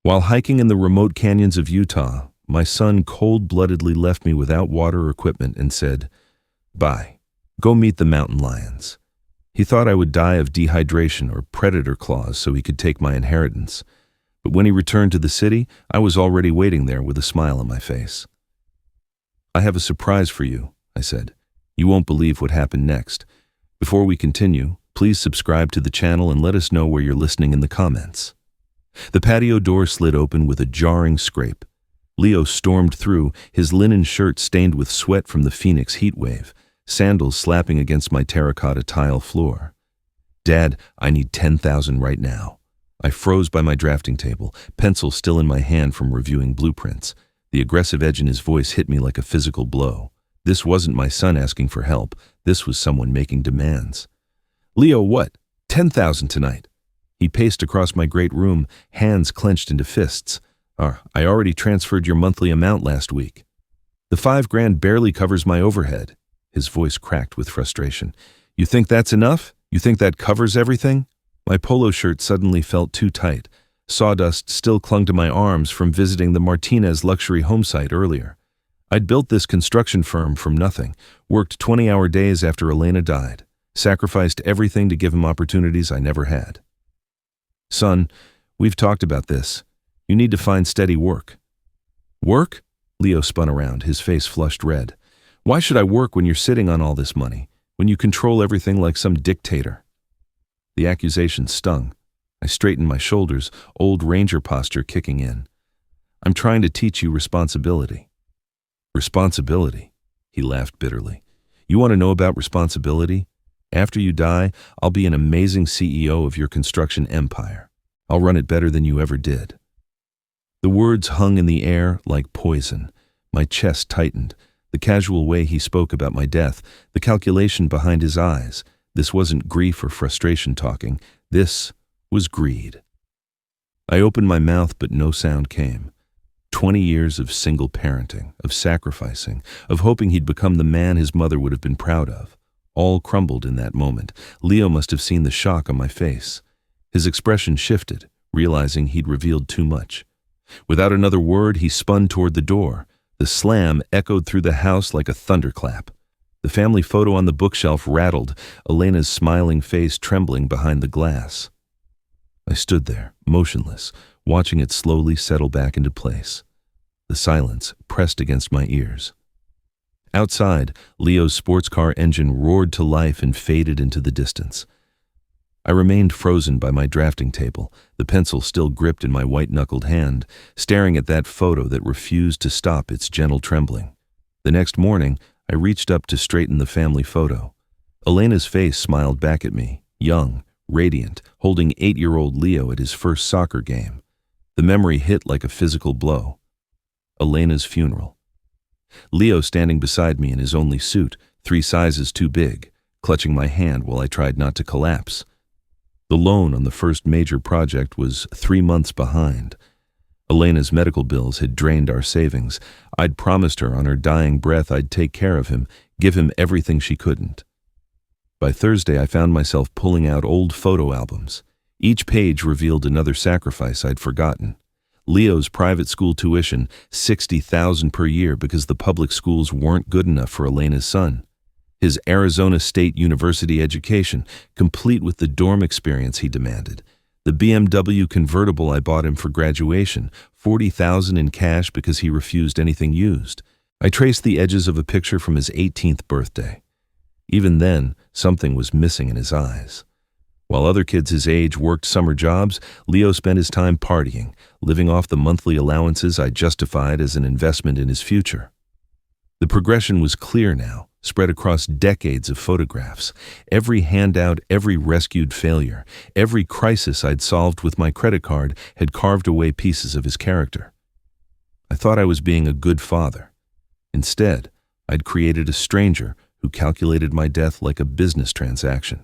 While hiking in the remote canyons of Utah, my son cold-bloodedly left me without water or equipment and said, "Bye. Go meet the mountain lions." He thought I would die of dehydration or predator claws so he could take my inheritance. But when he returned to the city, I was already waiting there with a smile on my face. "I have a surprise for you," I said. "You won't believe what happened next. Before we continue, please subscribe to the channel and let us know where you're listening in the comments." The patio door slid open with a jarring scrape. Leo stormed through, his linen shirt stained with sweat from the Phoenix heat wave, sandals slapping against my terracotta tile floor. "Dad, I need 10,000 right now." I froze by my drafting table, pencil still in my hand from reviewing blueprints. The aggressive edge in his voice hit me like a physical blow. This wasn't my son asking for help. This was someone making demands. "Leo, what? 10,000 tonight?" He paced across my great room, hands clenched into fists. "I already transferred your monthly amount last week." "The $5,000 barely covers my overhead." His voice cracked with frustration. "You think that's enough? You think that covers everything?" My polo shirt suddenly felt too tight. Sawdust still clung to my arms from visiting the Martinez luxury home site earlier. I'd built this construction firm from nothing, worked 20-hour days after Elena died, sacrificed everything to give him opportunities I never had. "Son, we've talked about this. You need to find steady work." "Work?" Leo spun around, his face flushed red. "Why should I work when you're sitting on all this money, when you control everything like some dictator?" The accusation stung. I straightened my shoulders, old ranger posture kicking in. "I'm trying to teach you responsibility." "Responsibility?" He laughed bitterly. "You want to know about responsibility? After you die, I'll be an amazing CEO of your construction empire. I'll run it better than you ever did." The words hung in the air like poison. My chest tightened. The casual way he spoke about my death, the calculation behind his eyes. This wasn't grief or frustration talking. This was greed. I opened my mouth, but no sound came. 20 years of single parenting, of sacrificing, of hoping he'd become the man his mother would have been proud of. All crumbled in that moment. Leo must have seen the shock on my face. His expression shifted, realizing he'd revealed too much. Without another word, he spun toward the door. The slam echoed through the house like a thunderclap. The family photo on the bookshelf rattled, Elena's smiling face trembling behind the glass. I stood there, motionless, watching it slowly settle back into place. The silence pressed against my ears. Outside, Leo's sports car engine roared to life and faded into the distance. I remained frozen by my drafting table, the pencil still gripped in my white-knuckled hand, staring at that photo that refused to stop its gentle trembling. The next morning, I reached up to straighten the family photo. Elena's face smiled back at me, young, radiant, holding 8-year-old Leo at his first soccer game. The memory hit like a physical blow. Elena's funeral. Leo standing beside me in his only suit, 3 sizes too big, clutching my hand while I tried not to collapse. The loan on the first major project was 3 months behind. Elena's medical bills had drained our savings. I'd promised her on her dying breath I'd take care of him, give him everything she couldn't. By Thursday, I found myself pulling out old photo albums. Each page revealed another sacrifice I'd forgotten. Leo's private school tuition, $60,000 per year because the public schools weren't good enough for Elena's son. His Arizona State University education, complete with the dorm experience he demanded. The BMW convertible I bought him for graduation, $40,000 in cash because he refused anything used. I traced the edges of a picture from his 18th birthday. Even then, something was missing in his eyes. While other kids his age worked summer jobs, Leo spent his time partying, living off the monthly allowances I justified as an investment in his future. The progression was clear now, spread across decades of photographs. Every handout, every rescued failure, every crisis I'd solved with my credit card had carved away pieces of his character. I thought I was being a good father. Instead, I'd created a stranger who calculated my death like a business transaction.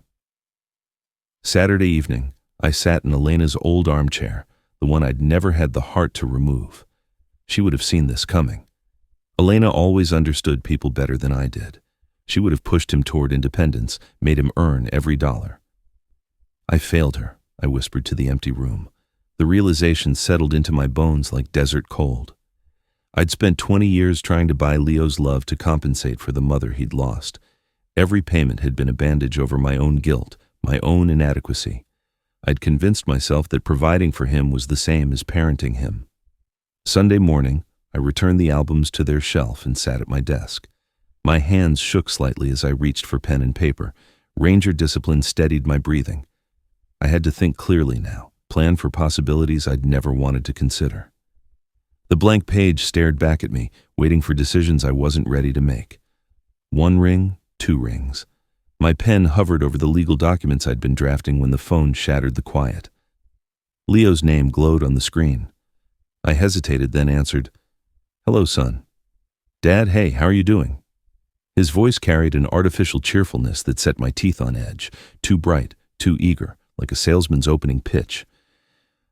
Saturday evening, I sat in Elena's old armchair, the one I'd never had the heart to remove. She would have seen this coming. Elena always understood people better than I did. She would have pushed him toward independence, made him earn every dollar. I failed her, I whispered to the empty room. The realization settled into my bones like desert cold. I'd spent 20 years trying to buy Leo's love to compensate for the mother he'd lost. Every payment had been a bandage over my own guilt, my own inadequacy. I'd convinced myself that providing for him was the same as parenting him. Sunday morning, I returned the albums to their shelf and sat at my desk. My hands shook slightly as I reached for pen and paper. Ranger discipline steadied my breathing. I had to think clearly now, plan for possibilities I'd never wanted to consider. The blank page stared back at me, waiting for decisions I wasn't ready to make. 1 ring, 2 rings. My pen hovered over the legal documents I'd been drafting when the phone shattered the quiet. Leo's name glowed on the screen. I hesitated, then answered, "Hello, son." "Dad, hey, how are you doing?" His voice carried an artificial cheerfulness that set my teeth on edge, too bright, too eager, like a salesman's opening pitch.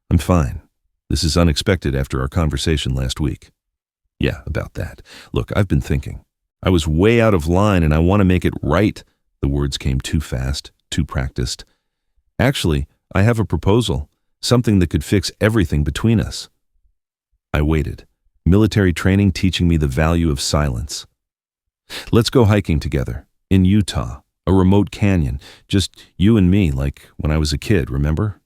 "I'm fine. This is unexpected after our conversation last week." "Yeah, about that. Look, I've been thinking. I was way out of line and I want to make it right." The words came too fast, too practiced. "Actually, I have a proposal, something that could fix everything between us." I waited, military training teaching me the value of silence. "Let's go hiking together, in Utah, a remote canyon, just you and me, like when I was a kid, remember?"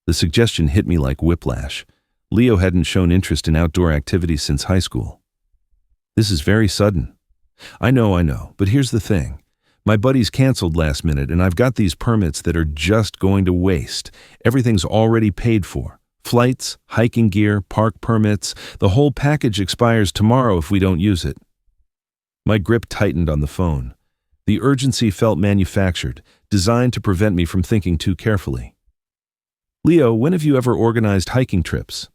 The suggestion hit me like whiplash. Leo hadn't shown interest in outdoor activities since high school. "This is very sudden." I know, but here's the thing. My buddies canceled last minute and I've got these permits that are just going to waste. Everything's already paid for. Flights, hiking gear, park permits, the whole package expires tomorrow if we don't use it." My grip tightened on the phone. The urgency felt manufactured, designed to prevent me from thinking too carefully. "Leo, when have you ever organized hiking trips?"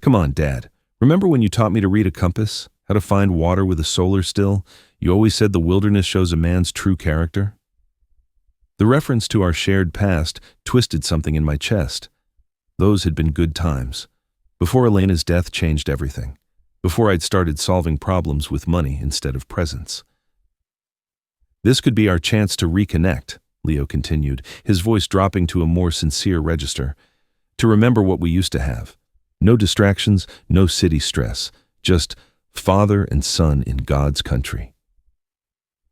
"Come on, Dad. Remember when you taught me to read a compass? How to find water with a solar still? You always said the wilderness shows a man's true character." The reference to our shared past twisted something in my chest. Those had been good times. Before Elena's death changed everything. Before I'd started solving problems with money instead of presents. "This could be our chance to reconnect," Leo continued, his voice dropping to a more sincere register. "To remember what we used to have. No distractions, no city stress. Just father and son in God's country."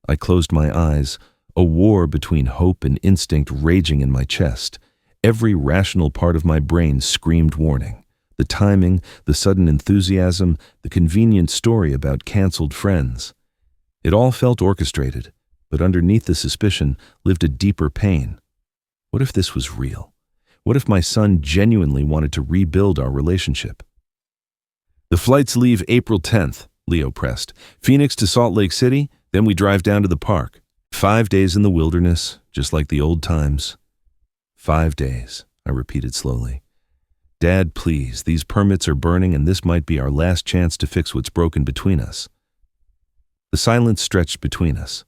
I closed my eyes, a war between hope and instinct raging in my chest. Every rational part of my brain screamed warning. The timing, the sudden enthusiasm, the convenient story about canceled friends. It all felt orchestrated, but underneath the suspicion lived a deeper pain. What if this was real? What if my son genuinely wanted to rebuild our relationship? "The flights leave April 10th, Leo pressed. "Phoenix to Salt Lake City, then we drive down to the park. 5 days in the wilderness, just like the old times." 5 days, I repeated slowly. "Dad, please, these permits are burning and this might be our last chance to fix what's broken between us." The silence stretched between us.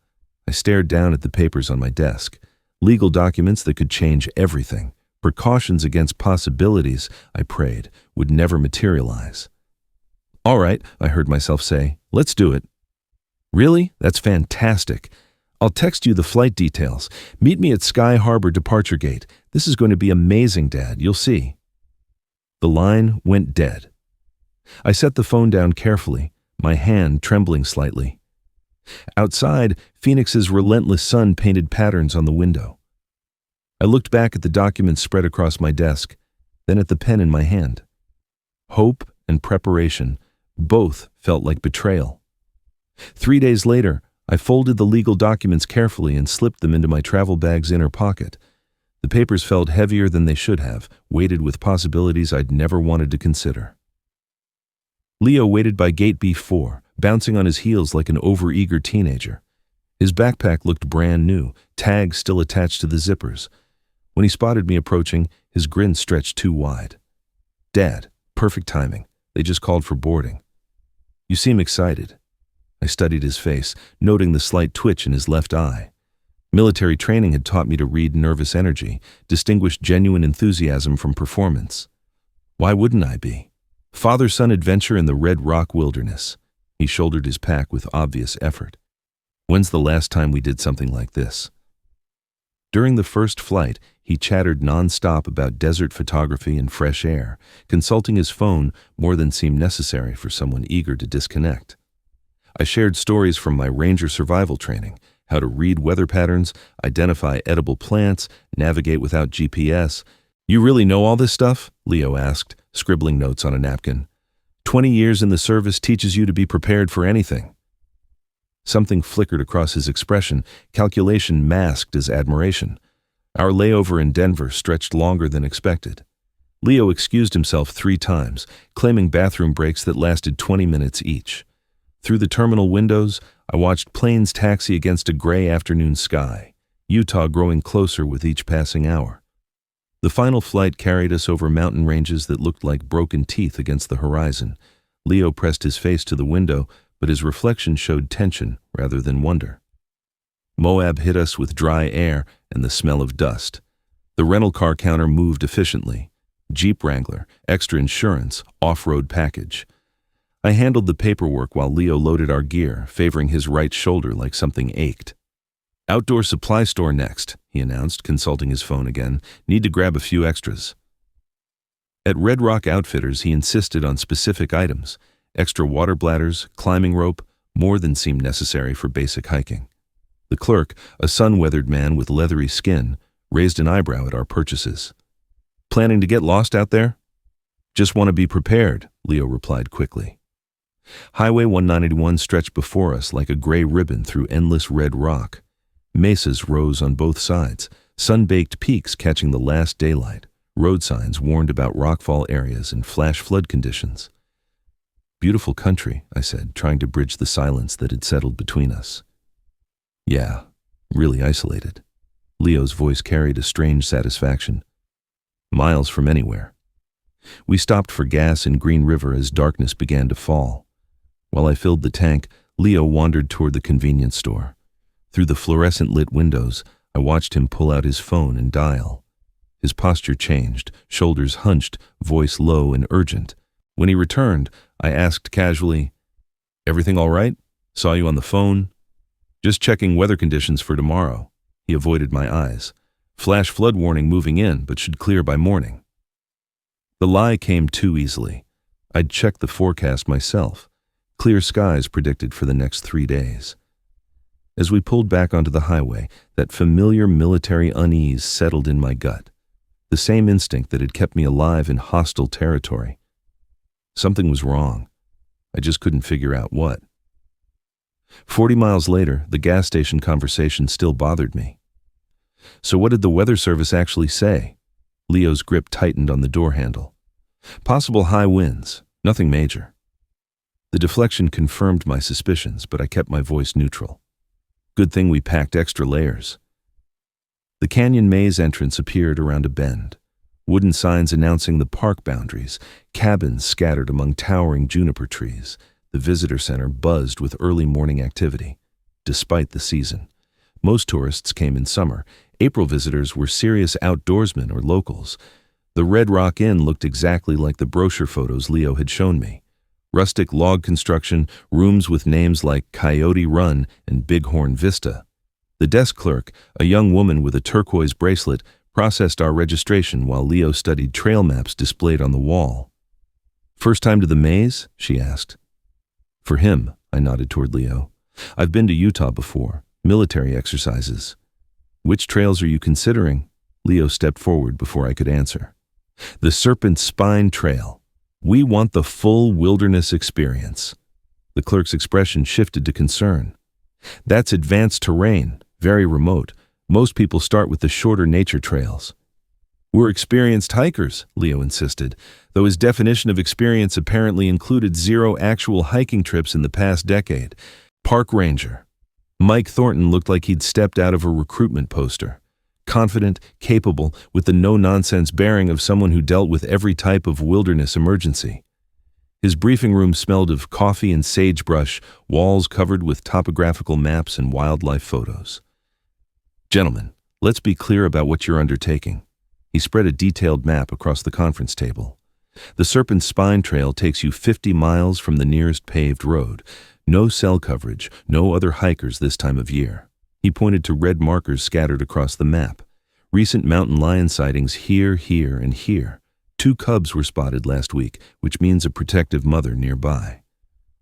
I stared down at the papers on my desk. Legal documents that could change everything. Precautions against possibilities, I prayed, would never materialize. "All right," I heard myself say. "Let's do it." "Really? That's fantastic. I'll text you the flight details. Meet me at Sky Harbor departure gate. This is going to be amazing, Dad. You'll see." The line went dead. I set the phone down carefully, my hand trembling slightly. Outside, Phoenix's relentless sun painted patterns on the window. I looked back at the documents spread across my desk, then at the pen in my hand. Hope and preparation, both felt like betrayal. 3 days later, I folded the legal documents carefully and slipped them into my travel bag's inner pocket. The papers felt heavier than they should have, weighted with possibilities I'd never wanted to consider. Leo waited by gate B4, bouncing on his heels like an overeager teenager. His backpack looked brand new, tags still attached to the zippers. When he spotted me approaching, his grin stretched too wide. "Dad, perfect timing. They just called for boarding." "You seem excited." I studied his face, noting the slight twitch in his left eye. Military training had taught me to read nervous energy, distinguish genuine enthusiasm from performance. Why wouldn't I be? Father-son adventure in the Red Rock wilderness. He shouldered his pack with obvious effort. "When's the last time we did something like this?" During the first flight, he chattered non-stop about desert photography and fresh air, consulting his phone more than seemed necessary for someone eager to disconnect. I shared stories from my ranger survival training, how to read weather patterns, identify edible plants, navigate without GPS. "You really know all this stuff?" Leo asked, scribbling notes on a napkin. 20 years in the service teaches you to be prepared for anything." Something flickered across his expression, calculation masked as admiration. Our layover in Denver stretched longer than expected. Leo excused himself 3 times, claiming bathroom breaks that lasted 20 minutes each. Through the terminal windows, I watched planes taxi against a gray afternoon sky, Utah growing closer with each passing hour. The final flight carried us over mountain ranges that looked like broken teeth against the horizon. Leo pressed his face to the window, but his reflection showed tension rather than wonder. Moab hit us with dry air and the smell of dust. The rental car counter moved efficiently. Jeep Wrangler, extra insurance, off-road package. I handled the paperwork while Leo loaded our gear, favoring his right shoulder like something ached. "Outdoor supply store next," he announced, consulting his phone again. "Need to grab a few extras." At Red Rock Outfitters, he insisted on specific items. Extra water bladders, climbing rope, more than seemed necessary for basic hiking. The clerk, a sun-weathered man with leathery skin, raised an eyebrow at our purchases. "Planning to get lost out there?" "Just want to be prepared," Leo replied quickly. Highway 191 stretched before us like a gray ribbon through endless red rock. Mesas rose on both sides, sun-baked peaks catching the last daylight. Road signs warned about rockfall areas and flash flood conditions. "Beautiful country," I said, trying to bridge the silence that had settled between us. "Yeah, really isolated." Leo's voice carried a strange satisfaction. "Miles from anywhere." We stopped for gas in Green River as darkness began to fall. While I filled the tank, Leo wandered toward the convenience store. Through the fluorescent-lit windows, I watched him pull out his phone and dial. His posture changed, shoulders hunched, voice low and urgent. When he returned, I asked casually, "Everything all right? Saw you on the phone." "Just checking weather conditions for tomorrow." He avoided my eyes. "Flash flood warning moving in, but should clear by morning." The lie came too easily. I'd checked the forecast myself. Clear skies predicted for the next 3 days. As we pulled back onto the highway, that familiar military unease settled in my gut. The same instinct that had kept me alive in hostile territory. Something was wrong. I just couldn't figure out what. 40 miles later, the gas station conversation still bothered me. "So what did the weather service actually say?" Leo's grip tightened on the door handle. "Possible high winds, nothing major." The deflection confirmed my suspicions, but I kept my voice neutral. Good thing we packed extra layers. The canyon maze entrance appeared around a bend. Wooden signs announcing the park boundaries, cabins scattered among towering juniper trees. The visitor center buzzed with early morning activity, despite the season. Most tourists came in summer. April visitors were serious outdoorsmen or locals. The Red Rock Inn looked exactly like the brochure photos Leo had shown me. Rustic log construction, rooms with names like Coyote Run and Bighorn Vista. The desk clerk, a young woman with a turquoise bracelet, processed our registration while Leo studied trail maps displayed on the wall. "First time to the maze?" she asked. "For him," I nodded toward Leo. "I've been to Utah before, military exercises." "Which trails are you considering?" Leo stepped forward before I could answer. "The Serpent Spine Trail. We want the full wilderness experience." The clerk's expression shifted to concern. "That's advanced terrain, very remote. Most people start with the shorter nature trails." "We're experienced hikers," Leo insisted, though his definition of experience apparently included 0 actual hiking trips in the past decade. "Park ranger." Mike Thornton looked like he'd stepped out of a recruitment poster. Confident, capable, with the no-nonsense bearing of someone who dealt with every type of wilderness emergency. His briefing room smelled of coffee and sagebrush, walls covered with topographical maps and wildlife photos. "Gentlemen, let's be clear about what you're undertaking." He spread a detailed map across the conference table. "The Serpent Spine Trail takes you 50 miles from the nearest paved road. No cell coverage, no other hikers this time of year. He pointed to red markers scattered across the map. Recent mountain lion sightings here, here, and here. 2 cubs were spotted last week, which means a protective mother nearby.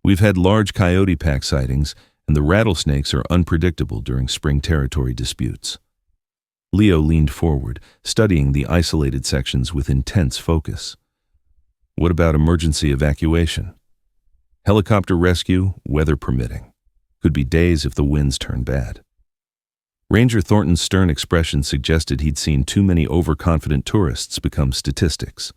We've had large coyote pack sightings, and the rattlesnakes are unpredictable during spring territory disputes. Leo leaned forward, studying the isolated sections with intense focus. What about emergency evacuation? Helicopter rescue, weather permitting. Could be days if the winds turn bad. Ranger Thornton's stern expression suggested he'd seen too many overconfident tourists become statistics.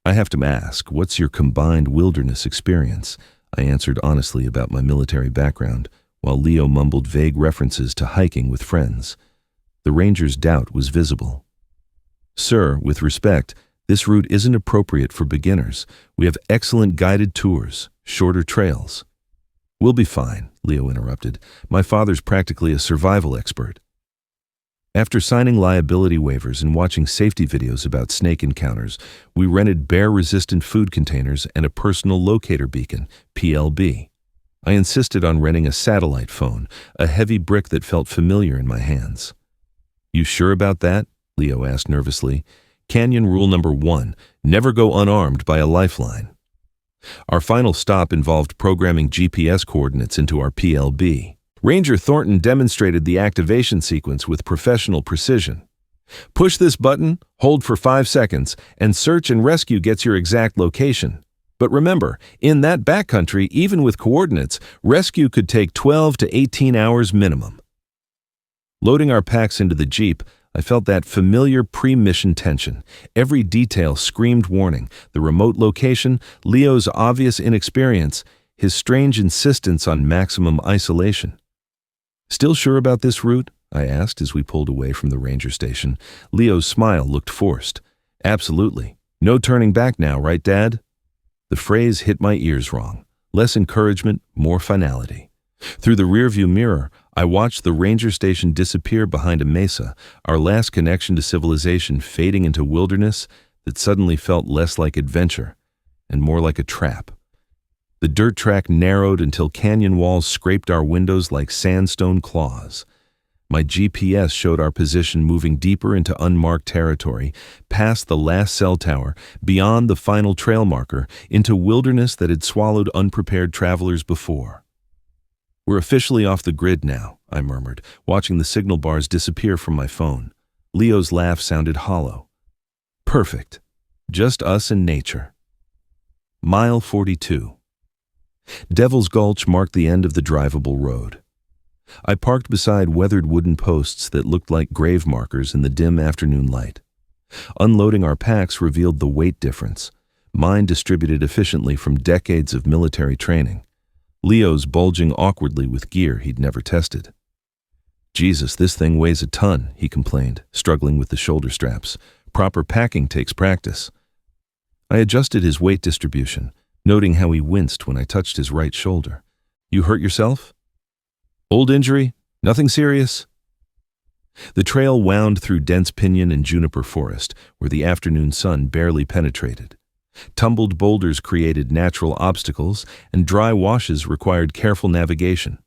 I have to ask, what's your combined wilderness experience? I answered honestly about my military background, while Leo mumbled vague references to hiking with friends. The ranger's doubt was visible. Sir, with respect, this route isn't appropriate for beginners. We have excellent guided tours, shorter trails. We'll be fine, Leo interrupted. My father's practically a survival expert. After signing liability waivers and watching safety videos about snake encounters, we rented bear-resistant food containers and a personal locator beacon, PLB. I insisted on renting a satellite phone, a heavy brick that felt familiar in my hands. You sure about that? Leo asked nervously. Canyon rule number 1, never go unarmed by a lifeline. Our final stop involved programming GPS coordinates into our PLB. Ranger Thornton demonstrated the activation sequence with professional precision. Push this button, hold for 5 seconds, and search and rescue gets your exact location. But remember, in that backcountry, even with coordinates, rescue could take 12 to 18 hours minimum. Loading our packs into the Jeep, I felt that familiar pre-mission tension. Every detail screamed warning. The remote location, Leo's obvious inexperience, his strange insistence on maximum isolation. Still sure about this route? I asked as we pulled away from the ranger station. Leo's smile looked forced. Absolutely. No turning back now, right, Dad? The phrase hit my ears wrong. Less encouragement, more finality. Through the rearview mirror, I watched the ranger station disappear behind a mesa, our last connection to civilization fading into wilderness that suddenly felt less like adventure and more like a trap. The dirt track narrowed until canyon walls scraped our windows like sandstone claws. My GPS showed our position moving deeper into unmarked territory, past the last cell tower, beyond the final trail marker, into wilderness that had swallowed unprepared travelers before. We're officially off the grid now, I murmured, watching the signal bars disappear from my phone. Leo's laugh sounded hollow. Perfect. Just us and nature. Mile 42. Devil's Gulch marked the end of the drivable road. I parked beside weathered wooden posts that looked like grave markers in the dim afternoon light. Unloading our packs revealed the weight difference, mine distributed efficiently from decades of military training. Leo's bulging awkwardly with gear he'd never tested. Jesus, this thing weighs a ton, he complained, struggling with the shoulder straps. Proper packing takes practice. I adjusted his weight distribution, noting how he winced when I touched his right shoulder. You hurt yourself? Old injury? Nothing serious? The trail wound through dense pinyon and juniper forest, where the afternoon sun barely penetrated. Tumbled boulders created natural obstacles, and dry washes required careful navigation.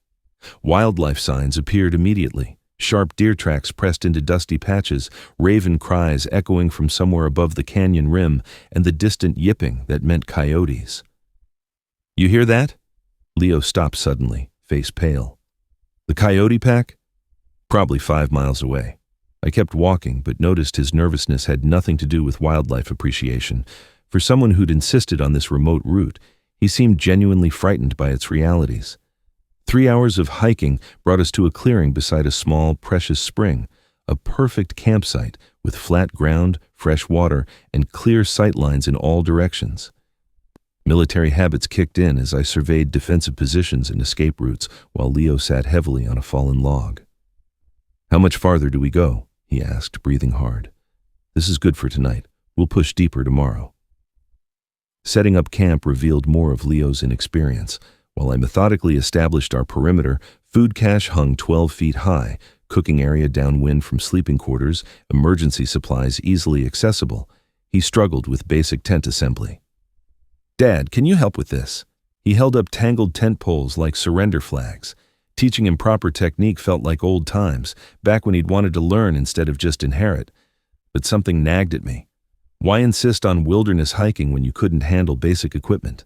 Wildlife signs appeared immediately, sharp deer tracks pressed into dusty patches, raven cries echoing from somewhere above the canyon rim, and the distant yipping that meant coyotes. You hear that? Leo stopped suddenly, face pale. The coyote pack? Probably 5 miles away. I kept walking, but noticed his nervousness had nothing to do with wildlife appreciation. For someone who'd insisted on this remote route, he seemed genuinely frightened by its realities. 3 hours of hiking brought us to a clearing beside a small, precious spring, a perfect campsite with flat ground, fresh water, and clear sight lines in all directions. Military habits kicked in as I surveyed defensive positions and escape routes while Leo sat heavily on a fallen log. How much farther do we go? He asked, breathing hard. This is good for tonight. We'll push deeper tomorrow. Setting up camp revealed more of Leo's inexperience. While I methodically established our perimeter, food cache hung 12 feet high, cooking area downwind from sleeping quarters, emergency supplies easily accessible. He struggled with basic tent assembly. Dad, can you help with this? He held up tangled tent poles like surrender flags. Teaching him proper technique felt like old times, back when he'd wanted to learn instead of just inherit. But something nagged at me. Why insist on wilderness hiking when you couldn't handle basic equipment?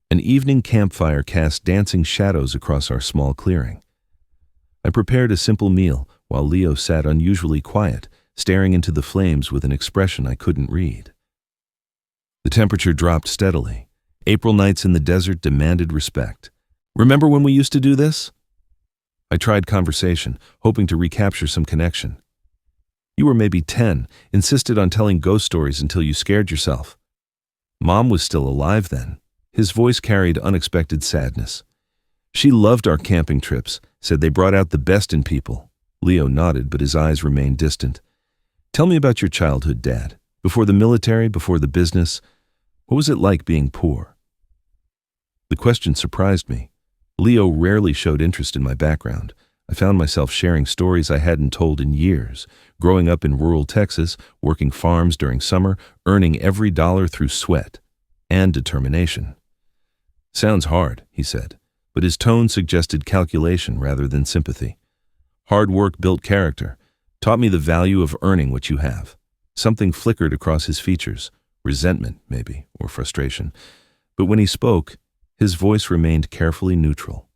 An evening campfire cast dancing shadows across our small clearing. I prepared a simple meal while Leo sat unusually quiet, staring into the flames with an expression I couldn't read. The temperature dropped steadily. April nights in the desert demanded respect. Remember when we used to do this? I tried conversation, hoping to recapture some connection. You were maybe 10, insisted on telling ghost stories until you scared yourself. Mom was still alive then. His voice carried unexpected sadness. She loved our camping trips, said they brought out the best in people. Leo nodded, but his eyes remained distant. Tell me about your childhood, Dad. Before the military, before the business. What was it like being poor? The question surprised me. Leo rarely showed interest in my background. I found myself sharing stories I hadn't told in years, growing up in rural Texas, working farms during summer, earning every dollar through sweat and determination. Sounds hard, he said, but his tone suggested calculation rather than sympathy. Hard work built character, taught me the value of earning what you have. Something flickered across his features, resentment maybe, or frustration. But when he spoke, his voice remained carefully neutral.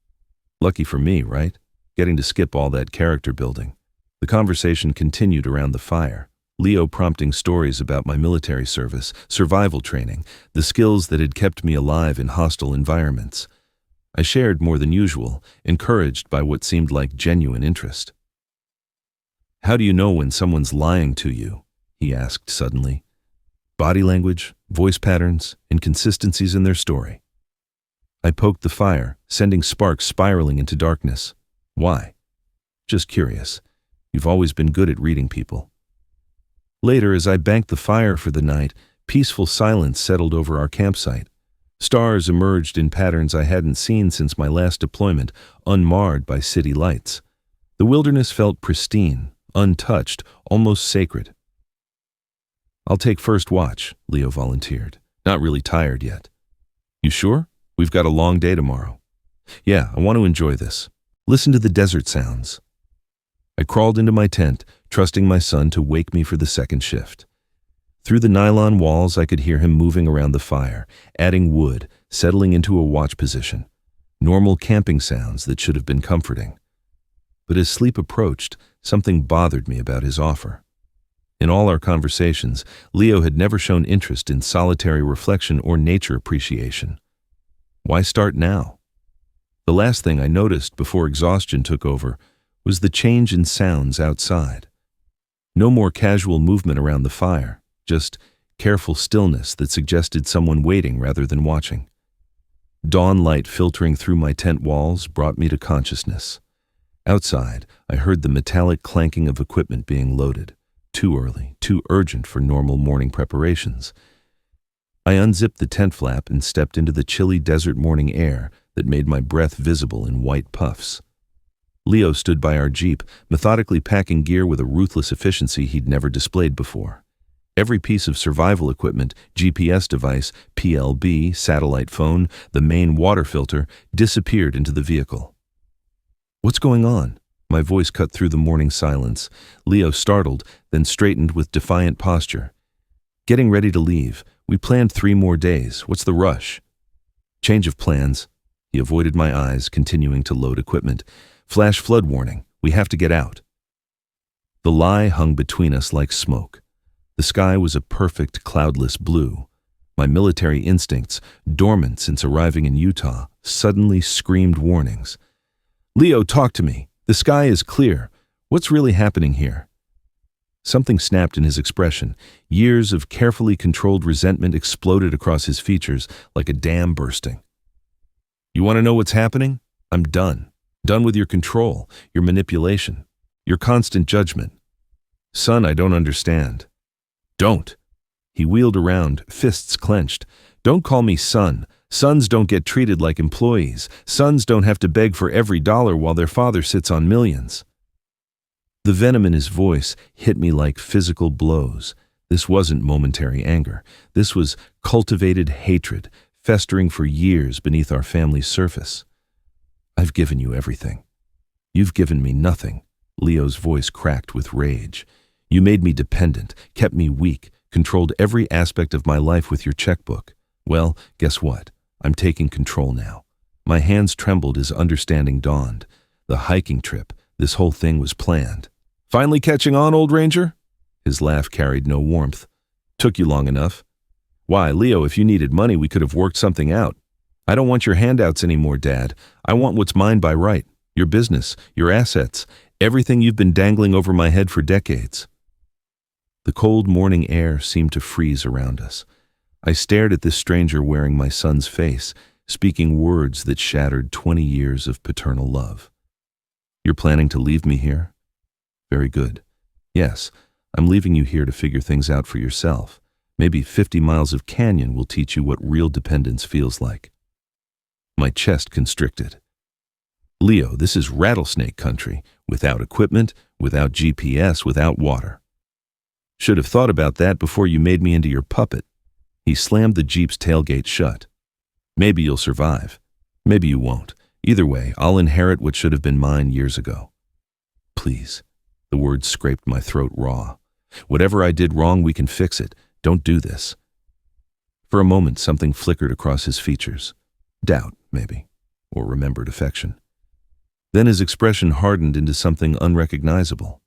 Lucky for me, right? Getting to skip all that character building. The conversation continued around the fire, Leo prompting stories about my military service, survival training, the skills that had kept me alive in hostile environments. I shared more than usual, encouraged by what seemed like genuine interest. How do you know when someone's lying to you? He asked suddenly. Body language, voice patterns, inconsistencies in their story. I poked the fire, sending sparks spiraling into darkness. Why? Just curious. You've always been good at reading people. Later, as I banked the fire for the night, peaceful silence settled over our campsite. Stars emerged in patterns I hadn't seen since my last deployment, unmarred by city lights. The wilderness felt pristine, untouched, almost sacred. I'll take first watch, Leo volunteered. Not really tired yet. You sure? We've got a long day tomorrow. Yeah, I want to enjoy this. Listen to the desert sounds. I crawled into my tent, trusting my son to wake me for the second shift. Through the nylon walls, I could hear him moving around the fire, adding wood, settling into a watch position. Normal camping sounds that should have been comforting. But as sleep approached, something bothered me about his offer. In all our conversations, Leo had never shown interest in solitary reflection or nature appreciation. Why start now? The last thing I noticed before exhaustion took over was the change in sounds outside. No more casual movement around the fire, just careful stillness that suggested someone waiting rather than watching. Dawn light filtering through my tent walls brought me to consciousness. Outside, I heard the metallic clanking of equipment being loaded. Too early, too urgent for normal morning preparations. I unzipped the tent flap and stepped into the chilly desert morning air that made my breath visible in white puffs. Leo stood by our Jeep, methodically packing gear with a ruthless efficiency he'd never displayed before. Every piece of survival equipment, GPS device, PLB, satellite phone, the main water filter, disappeared into the vehicle. What's going on? My voice cut through the morning silence. Leo startled, then straightened with defiant posture. Getting ready to leave. We planned 3 more days. What's the rush? Change of plans. He avoided my eyes, continuing to load equipment. Flash flood warning. We have to get out. The lie hung between us like smoke. The sky was a perfect, cloudless blue. My military instincts, dormant since arriving in Utah, suddenly screamed warnings. Leo, talk to me. The sky is clear. What's really happening here? Something snapped in his expression. Years of carefully controlled resentment exploded across his features like a dam bursting. You want to know what's happening? I'm done. Done with your control, your manipulation, your constant judgment. Son, I don't understand. Don't. He wheeled around, fists clenched. Don't call me son. Sons don't get treated like employees. Sons don't have to beg for every dollar while their father sits on millions. The venom in his voice hit me like physical blows. This wasn't momentary anger. This was cultivated hatred, festering for years beneath our family's surface. I've given you everything. You've given me nothing. Leo's voice cracked with rage. You made me dependent, kept me weak, controlled every aspect of my life with your checkbook. Well, guess what? I'm taking control now. My hands trembled as understanding dawned. The hiking trip, this whole thing was planned. Finally catching on, old Ranger? His laugh carried no warmth. Took you long enough. Why, Leo, if you needed money, we could have worked something out. I don't want your handouts anymore, Dad. I want what's mine by right. Your business, your assets, everything you've been dangling over my head for decades. The cold morning air seemed to freeze around us. I stared at this stranger wearing my son's face, speaking words that shattered 20 years of paternal love. You're planning to leave me here? Very good. Yes, I'm leaving you here to figure things out for yourself. Maybe 50 miles of canyon will teach you what real dependence feels like. My chest constricted. Leo, this is rattlesnake country, without equipment, without GPS, without water. Should have thought about that before you made me into your puppet. He slammed the Jeep's tailgate shut. Maybe you'll survive. Maybe you won't. Either way, I'll inherit what should have been mine years ago. Please. The words scraped my throat raw. Whatever I did wrong, we can fix it. Don't do this. For a moment, something flickered across his features. Doubt, maybe, or remembered affection. Then his expression hardened into something unrecognizable.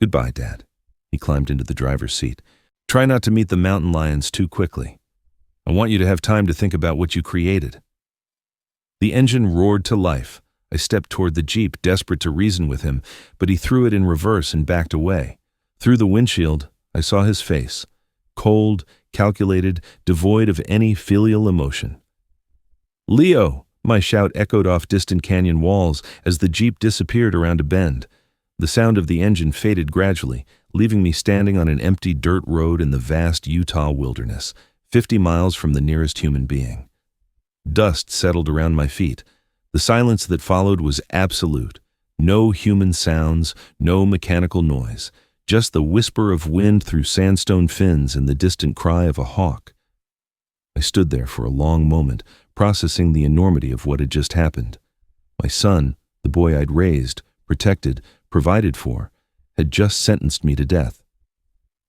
Goodbye, Dad. He climbed into the driver's seat. Try not to meet the mountain lions too quickly. I want you to have time to think about what you created. The engine roared to life. I stepped toward the Jeep, desperate to reason with him, but he threw it in reverse and backed away. Through the windshield, I saw his face. Cold, calculated, devoid of any filial emotion. Leo! My shout echoed off distant canyon walls as the Jeep disappeared around a bend. The sound of the engine faded gradually, leaving me standing on an empty dirt road in the vast Utah wilderness, 50 miles from the nearest human being. Dust settled around my feet. The silence that followed was absolute. No human sounds, no mechanical noise, just the whisper of wind through sandstone fins and the distant cry of a hawk. I stood there for a long moment, processing the enormity of what had just happened. My son, the boy I'd raised, protected, provided for, had just sentenced me to death.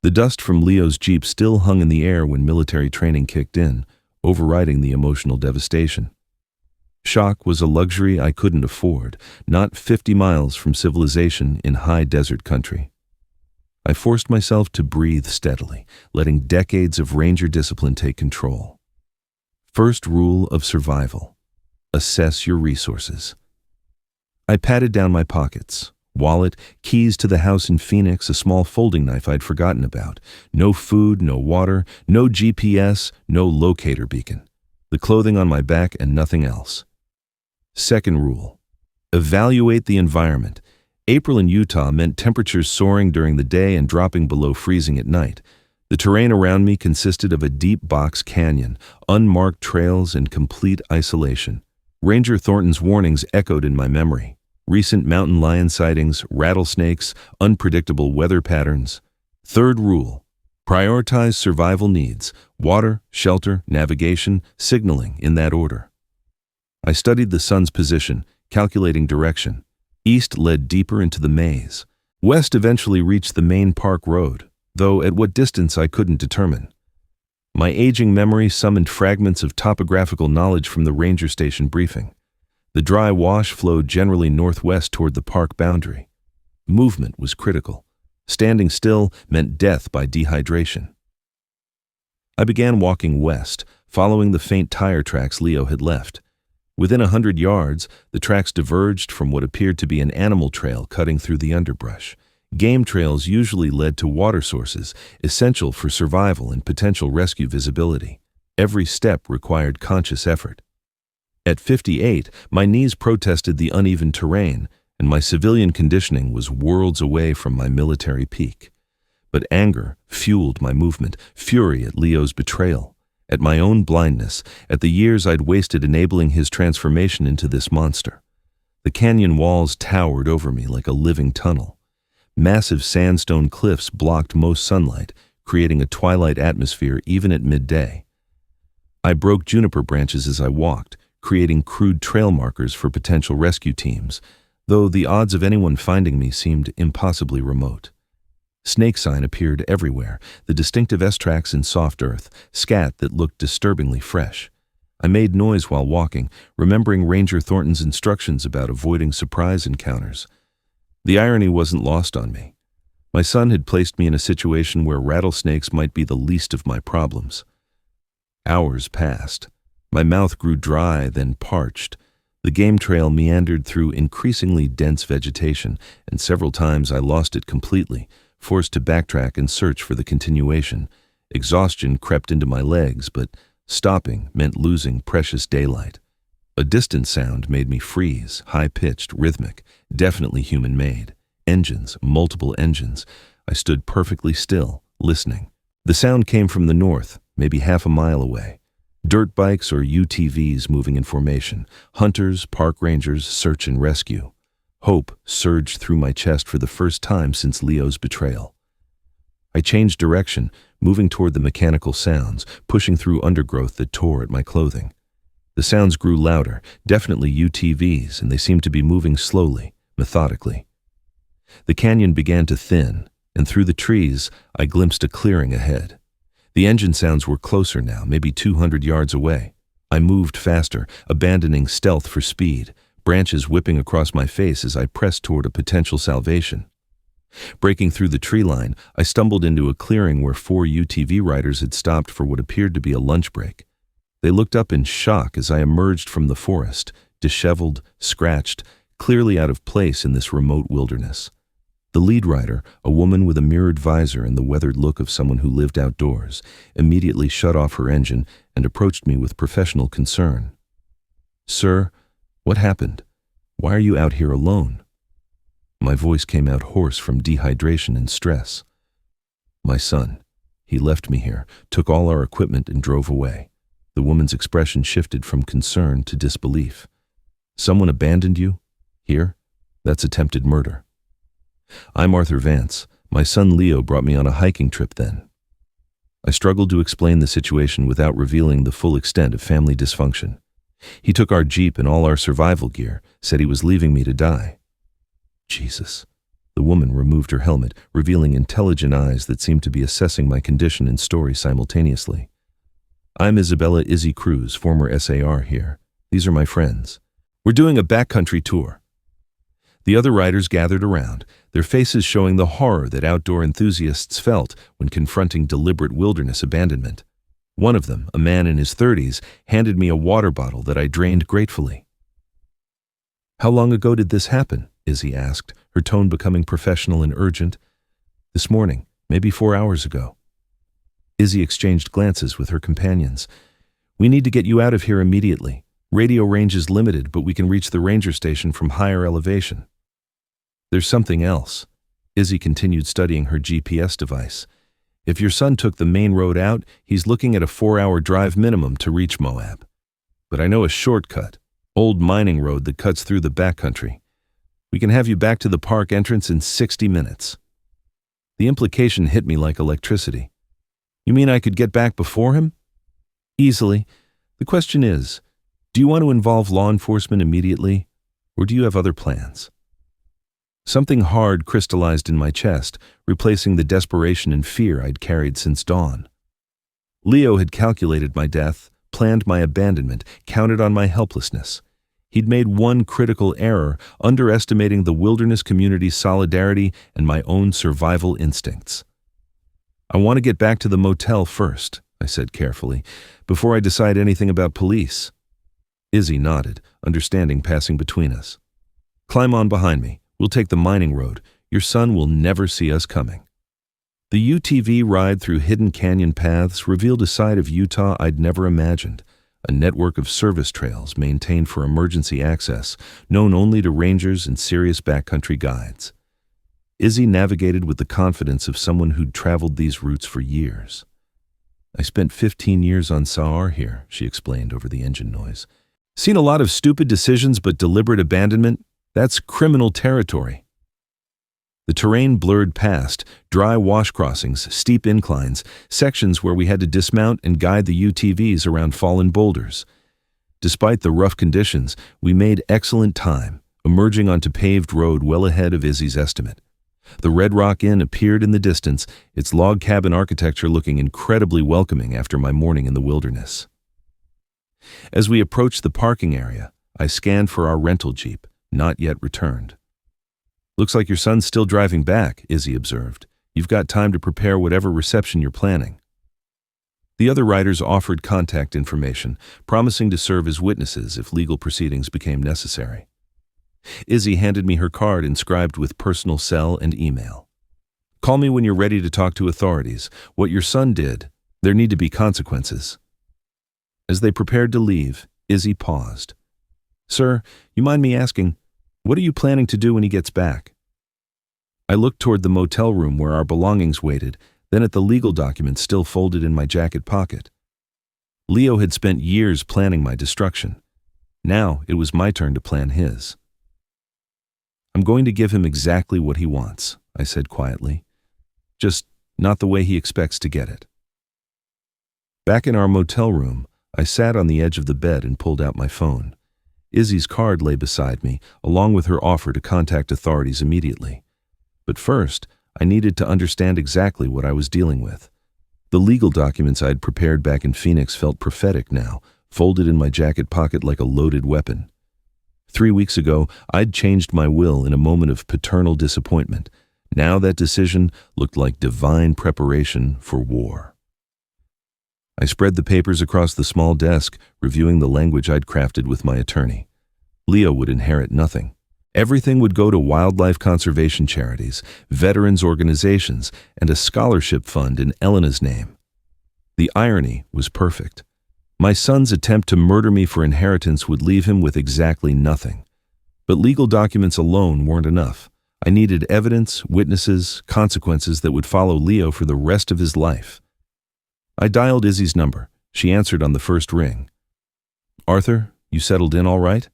The dust from Leo's Jeep still hung in the air when military training kicked in, overriding the emotional devastation. Shock was a luxury I couldn't afford, not 50 miles from civilization in high desert country. I forced myself to breathe steadily, letting decades of ranger discipline take control. First rule of survival: assess your resources. I patted down my pockets. Wallet, keys to the house in Phoenix, a small folding knife I'd forgotten about. No food, no water, no GPS, no locator beacon. The clothing on my back and nothing else. Second rule: evaluate the environment. April in Utah meant temperatures soaring during the day and dropping below freezing at night. The terrain around me consisted of a deep box canyon, unmarked trails, and complete isolation. Ranger Thornton's warnings echoed in my memory. Recent mountain lion sightings, rattlesnakes, unpredictable weather patterns. Third rule: prioritize survival needs: water, shelter, navigation, signaling, in that order. I studied the sun's position, calculating direction. East led deeper into the maze. West eventually reached the main park road, though at what distance I couldn't determine. My aging memory summoned fragments of topographical knowledge from the ranger station briefing. The dry wash flowed generally northwest toward the park boundary. Movement was critical. Standing still meant death by dehydration. I began walking west, following the faint tire tracks Leo had left. Within 100 yards, the tracks diverged from what appeared to be an animal trail cutting through the underbrush. Game trails usually led to water sources, essential for survival and potential rescue visibility. Every step required conscious effort. At 58, my knees protested the uneven terrain, and my civilian conditioning was worlds away from my military peak. But anger fueled my movement, fury at Leo's betrayal, at my own blindness, at the years I'd wasted enabling his transformation into this monster. The canyon walls towered over me like a living tunnel. Massive sandstone cliffs blocked most sunlight, creating a twilight atmosphere even at midday. I broke juniper branches as I walked, creating crude trail markers for potential rescue teams, though the odds of anyone finding me seemed impossibly remote. Snake sign appeared everywhere, the distinctive S-tracks in soft earth, scat that looked disturbingly fresh. I made noise while walking, remembering Ranger Thornton's instructions about avoiding surprise encounters. The irony wasn't lost on me. My son had placed me in a situation where rattlesnakes might be the least of my problems. Hours passed. My mouth grew dry, then parched. The game trail meandered through increasingly dense vegetation, and several times I lost it completely, forced to backtrack and search for the continuation. Exhaustion crept into my legs, but stopping meant losing precious daylight. A distant sound made me freeze, high-pitched, rhythmic, definitely human-made. Engines, multiple engines. I stood perfectly still, listening. The sound came from the north, maybe half a mile away. Dirt bikes or UTVs moving in formation. Hunters, park rangers, search and rescue. Hope surged through my chest for the first time since Leo's betrayal. I changed direction, moving toward the mechanical sounds, pushing through undergrowth that tore at my clothing. The sounds grew louder, definitely UTVs, and they seemed to be moving slowly, methodically. The canyon began to thin, and through the trees, I glimpsed a clearing ahead. The engine sounds were closer now, maybe 200 yards away. I moved faster, abandoning stealth for speed, branches whipping across my face as I pressed toward a potential salvation. Breaking through the tree line, I stumbled into a clearing where 4 UTV riders had stopped for what appeared to be a lunch break. They looked up in shock as I emerged from the forest, disheveled, scratched, clearly out of place in this remote wilderness. The lead rider, a woman with a mirrored visor and the weathered look of someone who lived outdoors, immediately shut off her engine and approached me with professional concern. "Sir, what happened? Why are you out here alone?" My voice came out hoarse from dehydration and stress. "My son. He left me here, took all our equipment and drove away." The woman's expression shifted from concern to disbelief. "Someone abandoned you? Here? That's attempted murder." "I'm Arthur Vance. My son Leo brought me on a hiking trip then." I struggled to explain the situation without revealing the full extent of family dysfunction. "He took our Jeep and all our survival gear, said he was leaving me to die." Jesus. The woman removed her helmet, revealing intelligent eyes that seemed to be assessing my condition and story simultaneously. "I'm Isabella Izzy Cruz, former SAR here. These are my friends. We're doing a backcountry tour." The other riders gathered around, their faces showing the horror that outdoor enthusiasts felt when confronting deliberate wilderness abandonment. One of them, a man in his 30s, handed me a water bottle that I drained gratefully. "How long ago did this happen?" Izzy asked, her tone becoming professional and urgent. "This morning, maybe 4 hours ago." Izzy exchanged glances with her companions. "We need to get you out of here immediately. Radio range is limited, but we can reach the ranger station from higher elevation." "There's something else." Izzy continued studying her GPS device. "If your son took the main road out, he's looking at a 4-hour drive minimum to reach Moab. But I know a shortcut, old mining road that cuts through the backcountry. We can have you back to the park entrance in 60 minutes. The implication hit me like electricity. "You mean I could get back before him?" "Easily. The question is, do you want to involve law enforcement immediately, or do you have other plans?" Something hard crystallized in my chest, replacing the desperation and fear I'd carried since dawn. Leo had calculated my death, planned my abandonment, counted on my helplessness. He'd made one critical error, underestimating the wilderness community's solidarity and my own survival instincts. "I want to get back to the motel first," I said carefully, "before I decide anything about police." Izzy nodded, understanding passing between us. "Climb on behind me. We'll take the mining road. Your son will never see us coming." The UTV ride through hidden canyon paths revealed a side of Utah I'd never imagined, a network of service trails maintained for emergency access, known only to rangers and serious backcountry guides. Izzy navigated with the confidence of someone who'd traveled these routes for years. "I spent 15 years on SAR here," she explained over the engine noise. "Seen a lot of stupid decisions but deliberate abandonment. That's criminal territory." The terrain blurred past, dry wash crossings, steep inclines, sections where we had to dismount and guide the UTVs around fallen boulders. Despite the rough conditions, we made excellent time, emerging onto paved road well ahead of Izzy's estimate. The Red Rock Inn appeared in the distance, its log cabin architecture looking incredibly welcoming after my morning in the wilderness. As we approached the parking area, I scanned for our rental Jeep, not yet returned. "Looks like your son's still driving back," Izzy observed. "You've got time to prepare whatever reception you're planning." The other riders offered contact information, promising to serve as witnesses if legal proceedings became necessary. Izzy handed me her card inscribed with personal cell and email. "Call me when you're ready to talk to authorities. What your son did, there need to be consequences." As they prepared to leave, Izzy paused. "Sir, you mind me asking, what are you planning to do when he gets back?" I looked toward the motel room where our belongings waited, then at the legal documents still folded in my jacket pocket. Leo had spent years planning my destruction. Now it was my turn to plan his. "I'm going to give him exactly what he wants," I said quietly. "Just not the way he expects to get it." Back in our motel room, I sat on the edge of the bed and pulled out my phone. Izzy's card lay beside me, along with her offer to contact authorities immediately. But first, I needed to understand exactly what I was dealing with. The legal documents I'd prepared back in Phoenix felt prophetic now, folded in my jacket pocket like a loaded weapon. 3 weeks ago, I'd changed my will in a moment of paternal disappointment. Now that decision looked like divine preparation for war. I spread the papers across the small desk, reviewing the language I'd crafted with my attorney. Leo would inherit nothing. Everything would go to wildlife conservation charities, veterans organizations, and a scholarship fund in Elena's name. The irony was perfect. My son's attempt to murder me for inheritance would leave him with exactly nothing. But legal documents alone weren't enough. I needed evidence, witnesses, consequences that would follow Leo for the rest of his life. I dialed Izzy's number. She answered on the first ring. "Arthur, you settled in all right?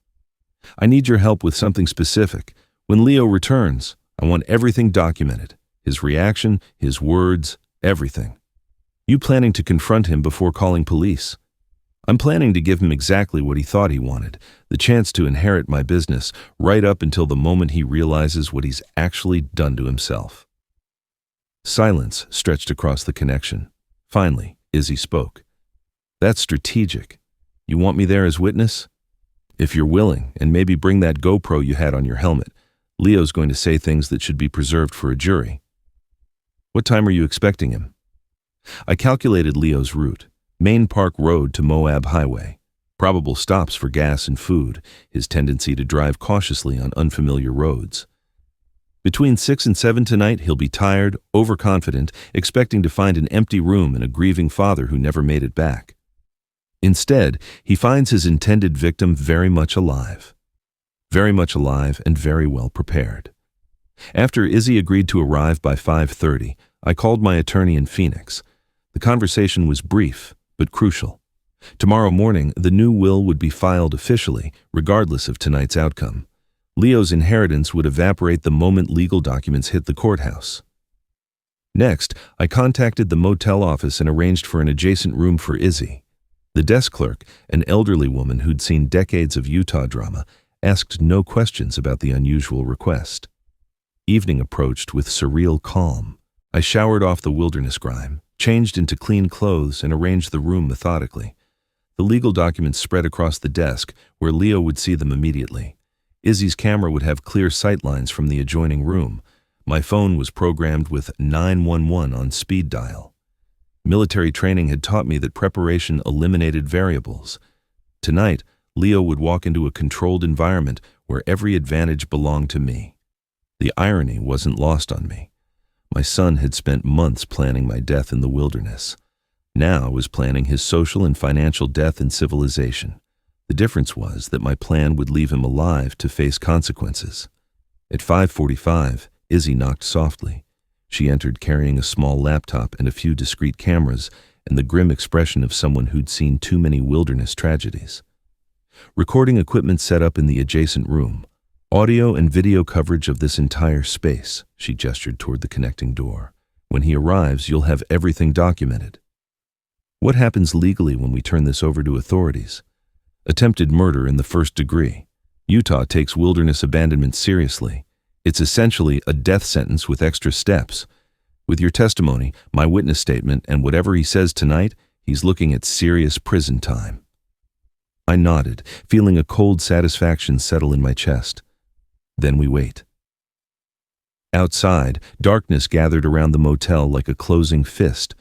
I need your help with something specific. When Leo returns, I want everything documented. His reaction, his words, everything. You planning to confront him before calling police?" "I'm planning to give him exactly what he thought he wanted, the chance to inherit my business, right up until the moment he realizes what he's actually done to himself." Silence stretched across the connection. Finally, Izzy spoke. "That's strategic. You want me there as witness? If you're willing, and maybe bring that GoPro you had on your helmet. Leo's going to say things that should be preserved for a jury." "What time are you expecting him?" I calculated Leo's route. Main Park Road to Moab Highway. Probable stops for gas and food, his tendency to drive cautiously on unfamiliar roads. Between 6 and 7 tonight, he'll be tired, overconfident, expecting to find an empty room and a grieving father who never made it back. Instead, he finds his intended victim very much alive and very well prepared. After Izzy agreed to arrive by 5:30, I called my attorney in Phoenix. The conversation was brief, but crucial. Tomorrow morning, the new will would be filed officially, regardless of tonight's outcome. Leo's inheritance would evaporate the moment legal documents hit the courthouse. Next, I contacted the motel office and arranged for an adjacent room for Izzy. The desk clerk, an elderly woman who'd seen decades of Utah drama, asked no questions about the unusual request. Evening approached with surreal calm. I showered off the wilderness grime, changed into clean clothes, and arranged the room methodically. The legal documents spread across the desk, where Leo would see them immediately. Izzy's camera would have clear sight lines from the adjoining room. My phone was programmed with 911 on speed dial. Military training had taught me that preparation eliminated variables. Tonight, Leo would walk into a controlled environment where every advantage belonged to me. The irony wasn't lost on me. My son had spent months planning my death in the wilderness. Now I was planning his social and financial death in civilization. The difference was that my plan would leave him alive to face consequences. At 5:45, Izzy knocked softly. She entered carrying a small laptop and a few discreet cameras and the grim expression of someone who'd seen too many wilderness tragedies. Recording equipment set up in the adjacent room. Audio and video coverage of this entire space, she gestured toward the connecting door. When he arrives, you'll have everything documented. What happens legally when we turn this over to authorities? Attempted murder in the first degree. Utah takes wilderness abandonment seriously. It's essentially a death sentence with extra steps. With your testimony, my witness statement, and whatever he says tonight, he's looking at serious prison time. I nodded, feeling a cold satisfaction settle in my chest. Then we wait. Outside, darkness gathered around the motel like a closing fist.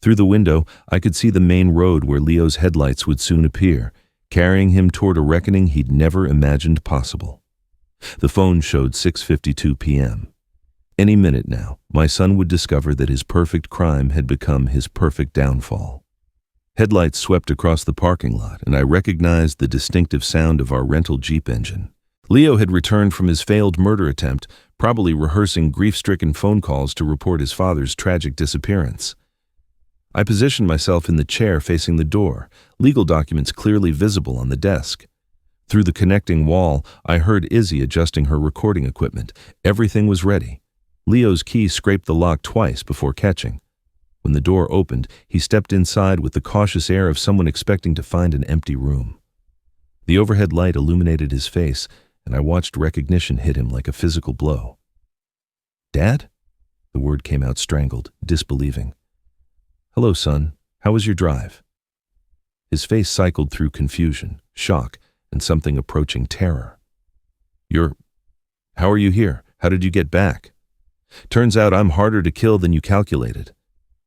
Through the window, I could see the main road where Leo's headlights would soon appear, carrying him toward a reckoning he'd never imagined possible. The phone showed 6:52 p.m. Any minute now, my son would discover that his perfect crime had become his perfect downfall. Headlights swept across the parking lot, and I recognized the distinctive sound of our rental Jeep engine. Leo had returned from his failed murder attempt, probably rehearsing grief-stricken phone calls to report his father's tragic disappearance. I positioned myself in the chair facing the door, legal documents clearly visible on the desk. Through the connecting wall, I heard Izzy adjusting her recording equipment. Everything was ready. Leo's key scraped the lock twice before catching. When the door opened, he stepped inside with the cautious air of someone expecting to find an empty room. The overhead light illuminated his face, and I watched recognition hit him like a physical blow. "Dad?" The word came out strangled, disbelieving. "Hello, son. How was your drive?" His face cycled through confusion, shock, and something approaching terror. How are you here? How did you get back?" "Turns out I'm harder to kill than you calculated."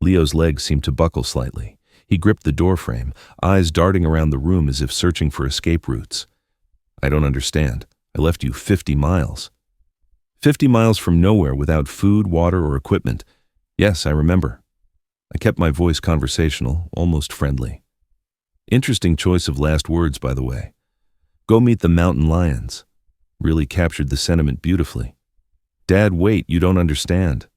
Leo's legs seemed to buckle slightly. He gripped the doorframe, eyes darting around the room as if searching for escape routes. "I don't understand. I left you 50 miles. 50 miles from nowhere without food, water, or equipment. Yes, I remember." I kept my voice conversational, almost friendly. Interesting choice of last words, by the way. "Go meet the mountain lions." Really captured the sentiment beautifully. "Dad, wait, you don't understand."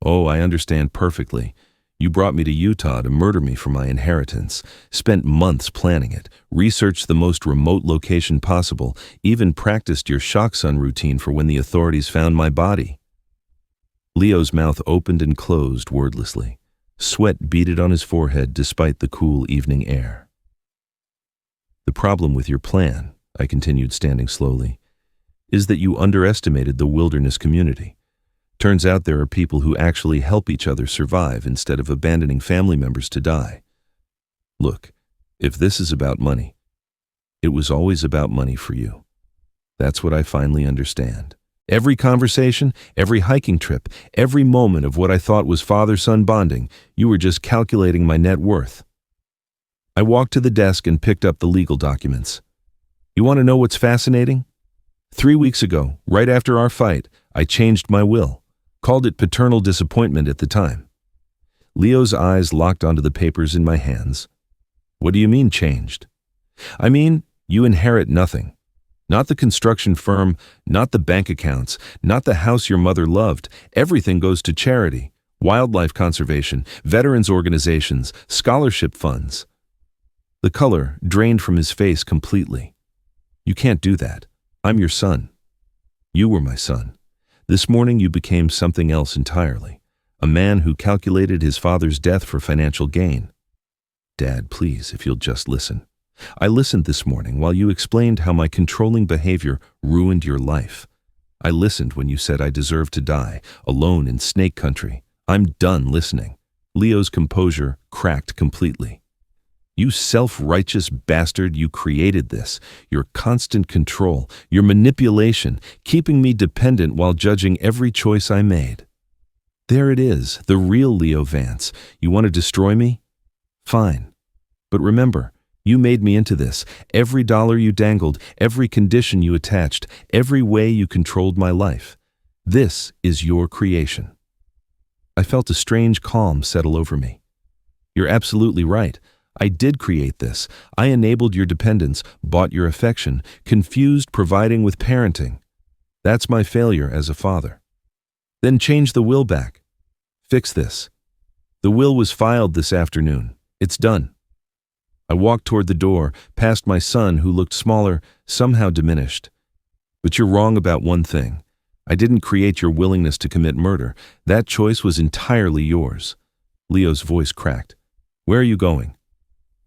"Oh, I understand perfectly. You brought me to Utah to murder me for my inheritance, spent months planning it, researched the most remote location possible, even practiced your shock sun routine for when the authorities found my body." Leo's mouth opened and closed wordlessly. Sweat beaded on his forehead despite the cool evening air. "The problem with your plan," I continued, standing slowly, "is that you underestimated the wilderness community. Turns out there are people who actually help each other survive instead of abandoning family members to die. Look, if this is about money, it was always about money for you. That's what I finally understand. Every conversation, every hiking trip, every moment of what I thought was father-son bonding, you were just calculating my net worth." I walked to the desk and picked up the legal documents. "You want to know what's fascinating? 3 weeks ago, right after our fight, I changed my will. Called it paternal disappointment at the time." Leo's eyes locked onto the papers in my hands. "What do you mean changed?" "I mean, you inherit nothing. Not the construction firm, not the bank accounts, not the house your mother loved. Everything goes to charity, wildlife conservation, veterans organizations, scholarship funds." The color drained from his face completely. "You can't do that. I'm your son. You were my son. This morning you became something else entirely, a man who calculated his father's death for financial gain." "Dad, please, if you'll just listen. I listened this morning while you explained how my controlling behavior ruined your life. I listened when you said I deserved to die, alone in snake country. I'm done listening." Leo's composure cracked completely. "You self-righteous bastard, you created this. Your constant control, your manipulation, keeping me dependent while judging every choice I made. There it is, the real Leo Vance. You want to destroy me? Fine. But remember, you made me into this. Every dollar you dangled, every condition you attached, every way you controlled my life. This is your creation." I felt a strange calm settle over me. "You're absolutely right. I did create this. I enabled your dependence, bought your affection, confused providing with parenting. That's my failure as a father." "Then change the will back. Fix this. The will was filed this afternoon. It's done." I walked toward the door, past my son who looked smaller, somehow diminished. "But you're wrong about one thing. I didn't create your willingness to commit murder. That choice was entirely yours." Leo's voice cracked. "Where are you going?"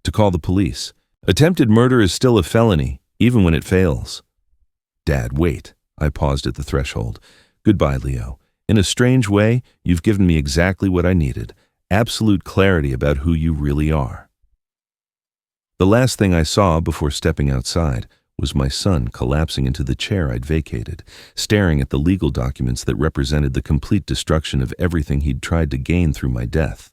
"To call the police. Attempted murder is still a felony, even when it fails. Dad, wait. I paused at the threshold. Goodbye, Leo. In a strange way, you've given me exactly what I needed. Absolute clarity about who you really are. The last thing I saw before stepping outside was my son collapsing into the chair I'd vacated, staring at the legal documents that represented the complete destruction of everything he'd tried to gain through my death.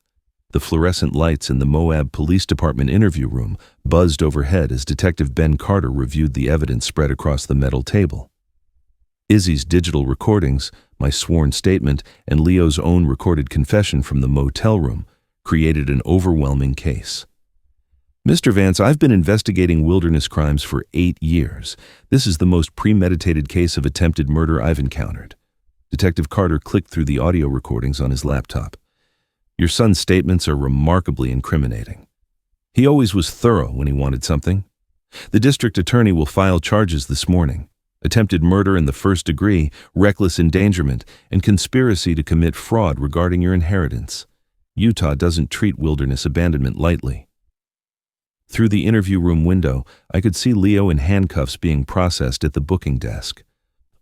The fluorescent lights in the Moab Police Department interview room buzzed overhead as Detective Ben Carter reviewed the evidence spread across the metal table. Izzy's digital recordings, my sworn statement, and Leo's own recorded confession from the motel room created an overwhelming case. Mr. Vance, I've been investigating wilderness crimes for 8 years. This is the most premeditated case of attempted murder I've encountered. Detective Carter clicked through the audio recordings on his laptop. Your son's statements are remarkably incriminating. He always was thorough when he wanted something. The district attorney will file charges this morning. Attempted murder in the first degree, reckless endangerment, and conspiracy to commit fraud regarding your inheritance. Utah doesn't treat wilderness abandonment lightly. Through the interview room window, I could see Leo in handcuffs being processed at the booking desk.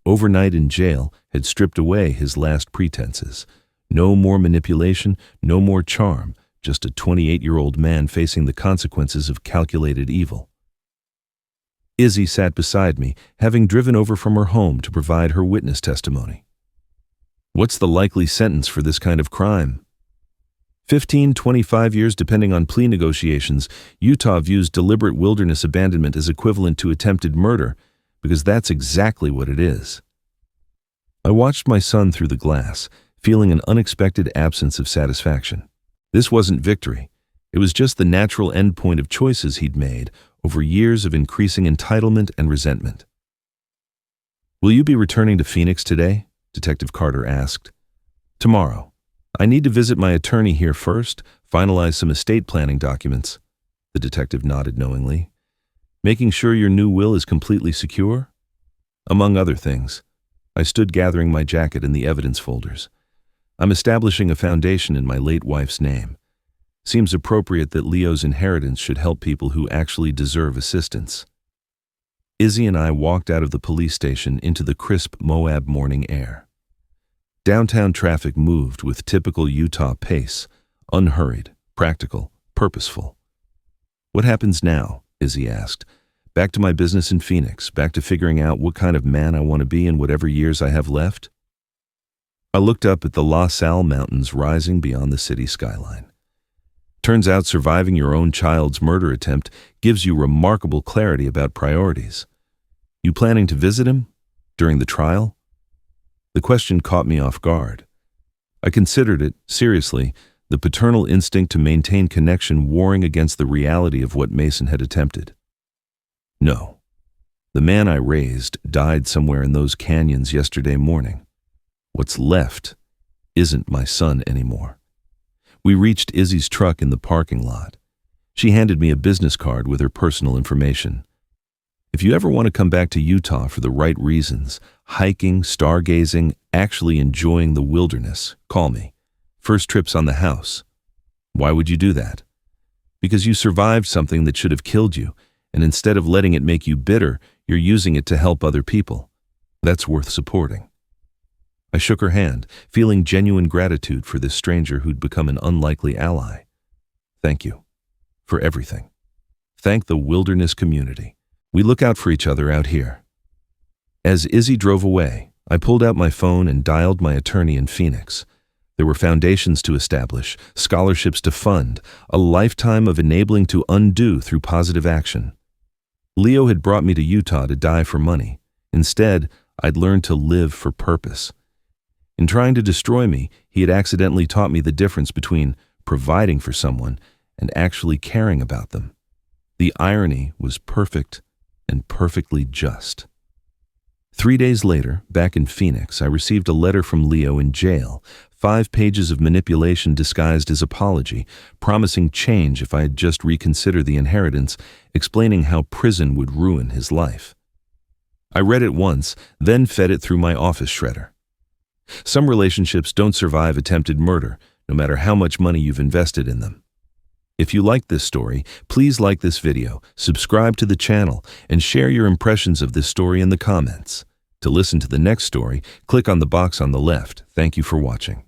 Overnight in jail had stripped away his last pretenses. No more manipulation, no more charm, just a 28-year-old man facing the consequences of calculated evil. Izzy sat beside me, having driven over from her home to provide her witness testimony. What's the likely sentence for this kind of crime? 15, 25 years depending on plea negotiations. Utah views deliberate wilderness abandonment as equivalent to attempted murder, because that's exactly what it is. I watched my son through the glass, feeling an unexpected absence of satisfaction. This wasn't victory. It was just the natural endpoint of choices he'd made over years of increasing entitlement and resentment. Will you be returning to Phoenix today? Detective Carter asked. Tomorrow. I need to visit my attorney here first, finalize some estate planning documents. The detective nodded knowingly. Making sure your new will is completely secure? Among other things. I stood gathering my jacket and the evidence folders. I'm establishing a foundation in my late wife's name. Seems appropriate that Leo's inheritance should help people who actually deserve assistance. Izzy and I walked out of the police station into the crisp Moab morning air. Downtown traffic moved with typical Utah pace, unhurried, practical, purposeful. What happens now? Izzy asked. Back to my business in Phoenix, back to figuring out what kind of man I want to be in whatever years I have left? I looked up at the La Salle Mountains rising beyond the city skyline. Turns out surviving your own child's murder attempt gives you remarkable clarity about priorities. You planning to visit him? During the trial? The question caught me off guard. I considered it, seriously, the paternal instinct to maintain connection warring against the reality of what Mason had attempted. No. The man I raised died somewhere in those canyons yesterday morning. What's left isn't my son anymore. We reached Izzy's truck in the parking lot. She handed me a business card with her personal information. If you ever want to come back to Utah for the right reasons, hiking, stargazing, actually enjoying the wilderness, call me. First trip's on the house. Why would you do that? Because you survived something that should have killed you, and instead of letting it make you bitter, you're using it to help other people. That's worth supporting. I shook her hand, feeling genuine gratitude for this stranger who'd become an unlikely ally. Thank you. For everything. Thank the wilderness community. We look out for each other out here. As Izzy drove away, I pulled out my phone and dialed my attorney in Phoenix. There were foundations to establish, scholarships to fund, a lifetime of enabling to undo through positive action. Leo had brought me to Utah to die for money. Instead, I'd learned to live for purpose. In trying to destroy me, he had accidentally taught me the difference between providing for someone and actually caring about them. The irony was perfect and perfectly just. 3 days later, back in Phoenix, I received a letter from Leo in jail, 5 pages of manipulation disguised as apology, promising change if I had just reconsidered the inheritance, explaining how prison would ruin his life. I read it once, then fed it through my office shredder. Some relationships don't survive attempted murder, no matter how much money you've invested in them. If you liked this story, please like this video, subscribe to the channel, and share your impressions of this story in the comments. To listen to the next story, click on the box on the left. Thank you for watching.